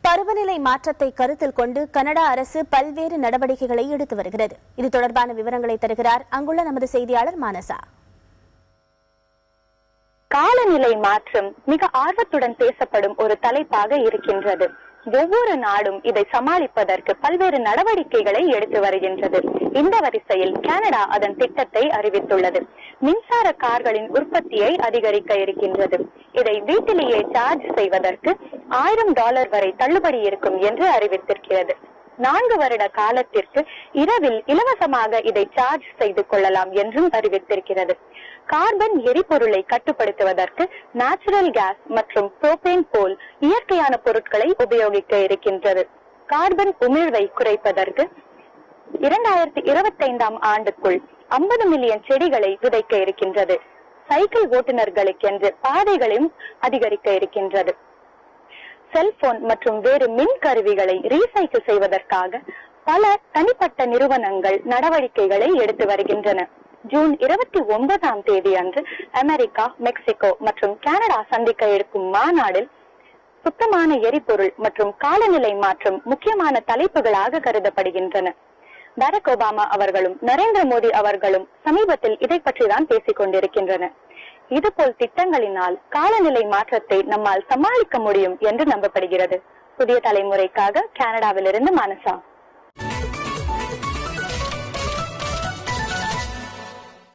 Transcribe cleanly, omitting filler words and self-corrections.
பருவநிலை மாற்றத்தை கருத்தில் கொண்டு கனடா அரசு பல்வேறு நடவடிக்கைகளை எடுத்து வருகிறது. இது தொடர்பான விவரங்களை தருகிறார் அங்குள்ள நமது செய்தியாளர் மானசா. காலநிலை மாற்றம் மிக ஆர்வத்துடன் பேசப்படும் ஒரு தலைப்பாக இருக்கின்றது. ஒவ்வொரு நாடும் இதை சமாளிப்பதற்கு பல்வேறு நடவடிக்கைகளை எடுத்து வருகின்றது. இந்த வரிசையில் கனடா அதன் திட்டத்தை அறிவித்துள்ளது. மின்சார கார்களின் உற்பத்தியை அதிகரிக்க இருக்கின்றது. இதை வீட்டிலேயே சார்ஜ் செய்வதற்கு $1000 வரை தள்ளுபடி இருக்கும் என்று அறிவித்திருக்கிறது. 4 வருட காலத்திற்கு இரவில் இலவசமாக இதை சார்ஜ் செய்து கொள்ளலாம் என்றும் அறிவித்திருக்கிறது. கார்பன் எரிபொருளை கட்டுப்படுத்துவதற்கு நேச்சுரல் கேஸ் மற்றும் புரோபேன் போல் இயற்கையான பொருட்களை உபயோகிக்க இருக்கின்றது. கார்பன் உமிழ்வை குறைப்பதற்கு 2025ஆம் ஆண்டுக்குள் 50 மில்லியன் செடிகளை விதைக்க இருக்கின்றது. சைக்கிள் ஓட்டுநர்களுக்கென்று பாதைகளையும் அதிகரிக்க இருக்கின்றது. செல்போன் மற்றும் வேறு மின் கருவிகளை ரீசைக்கிள் செய்வதற்காக பல தனிப்பட்ட நிறுவனங்கள் நடவடிக்கைகளை எடுத்து வருகின்றன. ஜூன் 29ஆம் தேதி அன்று அமெரிக்கா, மெக்சிகோ மற்றும் கனடா சந்திக்க இருக்கும் மாநாட்டில் சுத்தமான எரிபொருள் மற்றும் காலநிலை மாற்றம் முக்கியமான தலைப்புகளாக கருதப்படுகின்றன. பராக் ஒபாமா அவர்களும் நரேந்திர மோடி அவர்களும் சமீபத்தில் இதை பற்றிதான் பேசிக் கொண்டிருக்கின்றனர். இதுபோல் திட்டங்களினால் காலநிலை மாற்றத்தை நம்மால் சமாளிக்க முடியும் என்று நம்பப்படுகிறது. புதிய தலைமுறைக்காக கனடாவிலிருந்து மானசா.